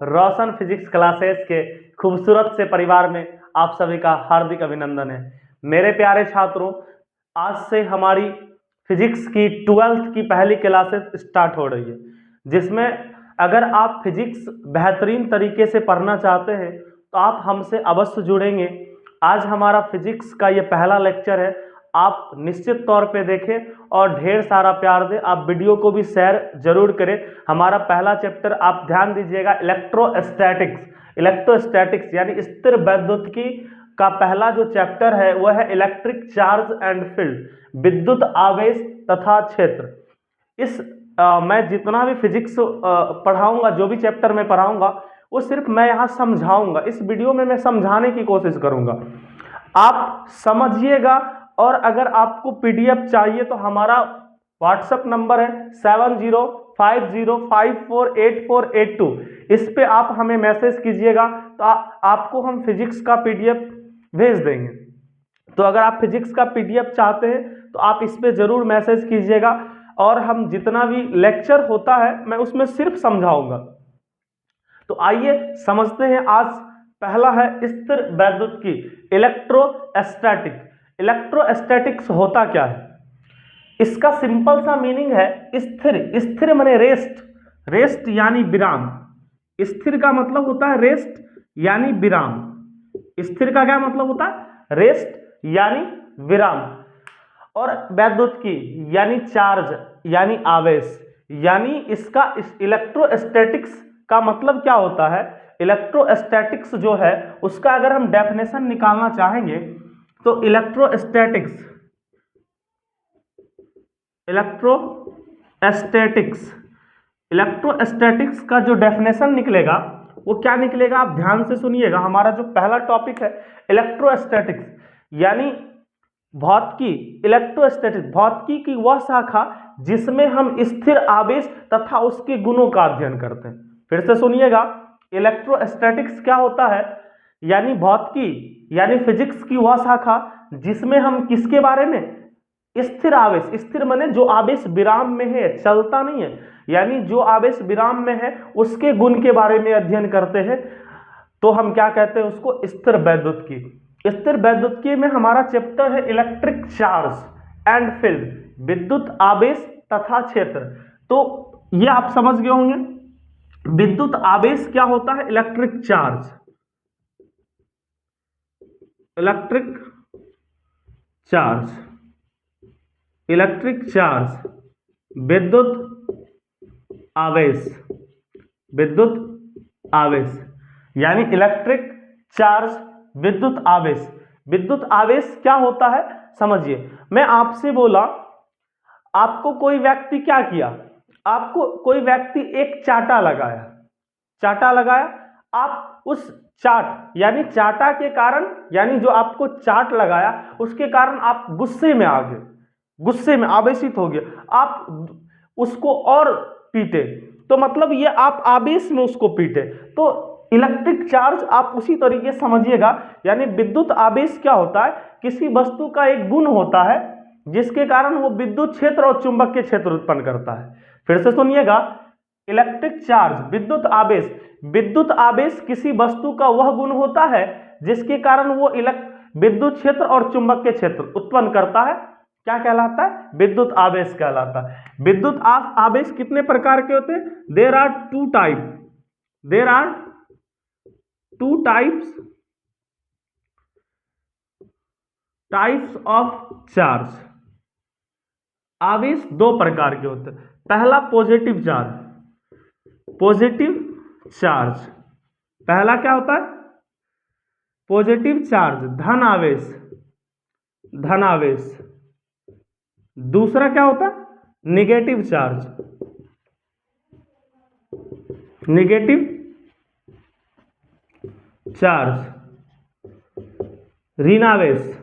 रोशन physics classes के खूबसूरत से परिवार में आप सभी का हार्दिक अभिनंदन है। मेरे प्यारे छात्रों, आज से हमारी फिजिक्स की 12th की पहली क्लासेस स्टार्ट हो रही है, जिसमें अगर आप फिजिक्स बेहतरीन तरीके से पढ़ना चाहते हैं तो आप हमसे अवश्य जुड़ेंगे। आज हमारा फिजिक्स का ये पहला लेक्चर है। आप निश्चित तौर पे देखें और ढेर सारा प्यार दें। आप वीडियो को भी शेयर जरूर करें। हमारा पहला चैप्टर आप ध्यान दीजिएगा, इलेक्ट्रोस्टैटिक्स। इलेक्ट्रोस्टैटिक्स यानी स्थिर वैद्युतिकी का पहला जो चैप्टर है वह है इलेक्ट्रिक चार्ज एंड फील्ड, विद्युत आवेश तथा क्षेत्र। मैं जितना भी फिजिक्स पढ़ाऊंगा, जो भी चैप्टर में पढ़ाऊंगा, वो सिर्फ मैं यहाँ समझाऊंगा। इस वीडियो में मैं समझाने की कोशिश करूंगा, आप समझिएगा। और अगर आपको पीडीएफ चाहिए तो हमारा व्हाट्सएप नंबर है 7050548482। इस पे आप हमें मैसेज कीजिएगा तो आपको हम फिजिक्स का पीडीएफ भेज देंगे। तो अगर आप फिजिक्स का पीडीएफ चाहते हैं तो आप इस पे जरूर मैसेज कीजिएगा, और हम जितना भी लेक्चर होता है मैं उसमें सिर्फ समझाऊंगा। तो आइए समझते हैं। आज पहला है स्थिर वैद्युतिकी, इलेक्ट्रोस्टैटिक। इलेक्ट्रोस्टैटिक्स होता क्या है? इसका सिंपल सा मीनिंग है स्थिर। स्थिर माने रेस्ट, रेस्ट यानी विराम। स्थिर का मतलब होता है रेस्ट यानी विराम। स्थिर का क्या मतलब होता है? रेस्ट यानी विराम। और वैद्युतिकी यानी चार्ज यानी आवेश, यानी इसका इलेक्ट्रोस्टैटिक्स का मतलब क्या होता है? इलेक्ट्रोस्टैटिक्स जो है उसका अगर हम डेफिनेशन निकालना चाहेंगे तो इलेक्ट्रोस्टैटिक्स इलेक्ट्रोस्टैटिक्स का जो डेफिनेशन निकलेगा वो क्या निकलेगा, आप ध्यान से सुनिएगा। हमारा जो पहला टॉपिक है इलेक्ट्रोस्टैटिक्स यानी भौतिकी। इलेक्ट्रोस्टैटिक्स भौतिकी की वह शाखा जिसमें हम स्थिर आवेश तथा उसके गुणों का अध्ययन करते हैं। फिर से सुनिएगा, इलेक्ट्रोस्टैटिक्स क्या होता है? यानी भौतिकी यानी फिजिक्स की वह शाखा जिसमें हम किसके बारे में? स्थिर आवेश। स्थिर माने जो आवेश विराम में है, चलता नहीं है, यानी जो आवेश विराम में है उसके गुण के बारे में अध्ययन करते हैं। तो हम क्या कहते हैं उसको? स्थिर वैद्युतिकी। स्थिर वैद्युतिकी में हमारा चैप्टर है इलेक्ट्रिक चार्ज एंड फील्ड, विद्युत आवेश तथा क्षेत्र। तो ये आप समझ गए होंगे। विद्युत आवेश क्या होता है? Electric charge, electric charge, electric charge, विद्युत आवेश, विद्युत आवेश यानी इलेक्ट्रिक चार्ज, विद्युत आवेश। विद्युत आवेश क्या होता है समझिए। मैं आपसे बोला, आपको कोई व्यक्ति क्या किया? आपको कोई व्यक्ति एक चाटा लगाया, चाटा लगाया। आप उस चाट यानी चाटा के कारण, यानी जो आपको चाट लगाया उसके कारण आप गुस्से में आ गए, गुस्से में आवेशित हो गए, आप उसको और पीटे। तो मतलब ये आप आवेश में उसको पीटे। तो इलेक्ट्रिक चार्ज आप उसी तरीके से समझिएगा। यानी विद्युत आवेश क्या होता है? किसी वस्तु का एक गुण होता है जिसके कारण वो विद्युत क्षेत्र और चुंबकीय क्षेत्र उत्पन्न करता है। फिर से सुनिएगा, इलेक्ट्रिक चार्ज, विद्युत आवेश। विद्युत आवेश किसी वस्तु का वह गुण होता है जिसके कारण वो विद्युत क्षेत्र और चुंबकीय क्षेत्र उत्पन्न करता है। क्या कहलाता है? विद्युत आवेश कहलाता है। विद्युत आवेश कितने प्रकार के होते हैं? There are two types of charge. आवेश दो प्रकार के होते हैं। पहला पॉजिटिव चार्ज, पॉजिटिव चार्ज। पहला क्या होता है? पॉजिटिव चार्ज, धन आवेश, धन आवेश। दूसरा क्या होता है? निगेटिव चार्ज, निगेटिव चार्ज, ऋण आवेश।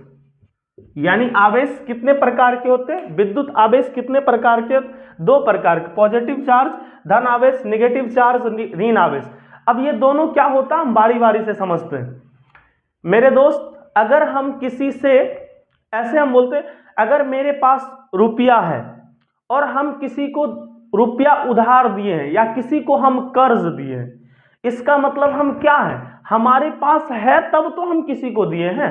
यानी आवेश कितने प्रकार के होते हैं? विद्युत आवेश कितने प्रकार के? दो प्रकार के, पॉजिटिव चार्ज धन आवेश, निगेटिव चार्ज ऋण आवेश। अब ये दोनों क्या होता है हम बारी बारी से समझते हैं। मेरे दोस्त, अगर हम किसी से ऐसे हम बोलते हैं, अगर मेरे पास रुपया है और हम किसी को रुपया उधार दिए हैं या किसी को हम कर्ज दिए हैं, इसका मतलब हम क्या है, हमारे पास है तब तो हम किसी को दिए हैं,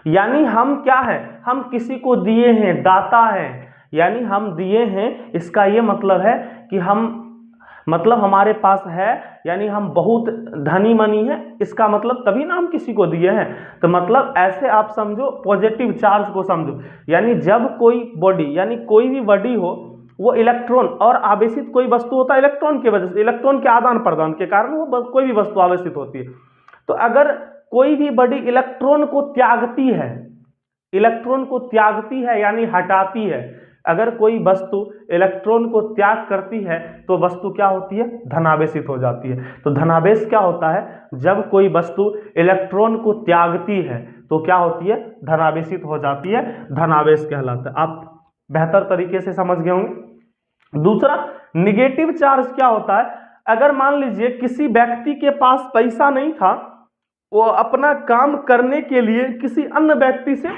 यानी हम क्या है, हम किसी को दिए हैं, दाता है, यानी हम दिए हैं। इसका ये मतलब है कि हम, मतलब हमारे पास है यानी हम बहुत धनी मनी है, इसका मतलब तभी ना हम किसी को दिए हैं। तो मतलब ऐसे आप समझो, पॉजिटिव चार्ज को समझो, यानी जब कोई बॉडी, यानी कोई भी बॉडी हो, वो इलेक्ट्रॉन और आवेशित कोई वस्तु होता है इलेक्ट्रॉन की वजह से, इलेक्ट्रॉन के आदान प्रदान के कारण वो कोई भी वस्तु आवेशित होती है। तो अगर कोई भी बॉडी इलेक्ट्रॉन को त्यागती है, इलेक्ट्रॉन को त्यागती है यानी हटाती है, अगर कोई वस्तु इलेक्ट्रॉन को त्याग करती है तो वस्तु क्या होती है, धनावेशित हो जाती है। तो धनावेश क्या होता है, जब कोई वस्तु इलेक्ट्रॉन को त्यागती है तो क्या होती है, धनावेशित हो जाती है, धनावेश कहलाता है। आप बेहतर तरीके से समझ गए होंगे। दूसरा, निगेटिव चार्ज क्या होता है, अगर मान लीजिए किसी व्यक्ति के पास पैसा नहीं था, वो अपना काम करने के लिए किसी अन्य व्यक्ति से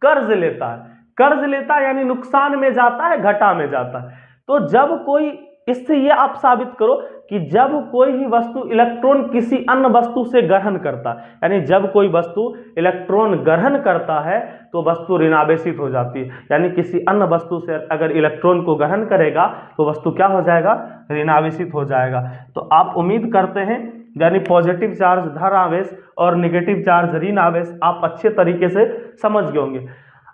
कर्ज लेता है, कर्ज लेता है यानी नुकसान में जाता है, घाटा में जाता है। तो जब कोई, इससे ये आप साबित करो कि जब कोई भी वस्तु इलेक्ट्रॉन किसी अन्य वस्तु से ग्रहण करता है, यानी जब कोई वस्तु इलेक्ट्रॉन ग्रहण करता है तो वस्तु ऋणावेशित हो जाती है, यानी किसी अन्य वस्तु से अगर इलेक्ट्रॉन को ग्रहण करेगा तो वस्तु क्या हो जाएगा, ऋणावेशित हो जाएगा। तो आप उम्मीद करते हैं, यानी पॉजिटिव चार्ज धनावेश और नेगेटिव चार्ज ऋण आवेश आप अच्छे तरीके से समझ गए होंगे।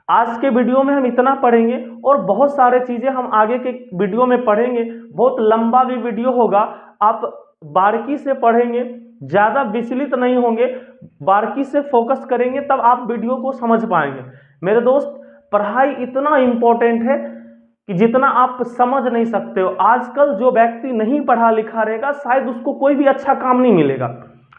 आज के वीडियो में हम इतना पढ़ेंगे और बहुत सारे चीजें हम आगे के वीडियो में पढ़ेंगे, बहुत लंबा भी वीडियो होगा, आप बारीकी से पढ़ेंगे, ज्यादा विचलित नहीं होंगे, बारीकी से फोकस करेंगे तब आप वीडियो को समझ पाएंगे। मेरे दोस्त, पढ़ाई इतना इंपॉर्टेंट है कि जितना आप समझ नहीं सकते हो। आजकल जो व्यक्ति नहीं पढ़ा लिखा रहेगा शायद उसको कोई भी अच्छा काम नहीं मिलेगा।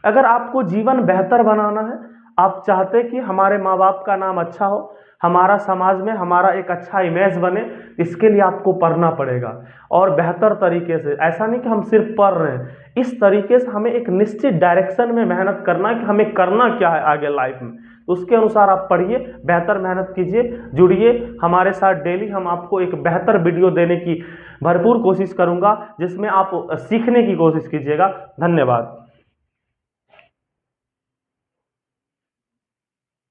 अगर आपको जीवन बेहतर बनाना है, आप चाहते कि हमारे माँ बाप का नाम अच्छा हो, हमारा समाज में हमारा एक अच्छा इमेज बने, इसके लिए आपको पढ़ना पड़ेगा और बेहतर तरीके से। ऐसा नहीं कि हम सिर्फ पढ़ रहे हैं, इस तरीके से हमें एक निश्चित डायरेक्शन में मेहनत करना है कि हमें करना क्या है आगे लाइफ में। उसके अनुसार आप पढ़िए, बेहतर मेहनत कीजिए, जुड़िए हमारे साथ डेली। हम आपको एक बेहतर वीडियो देने की भरपूर कोशिश करूंगा जिसमें आप सीखने की कोशिश कीजिएगा। धन्यवाद।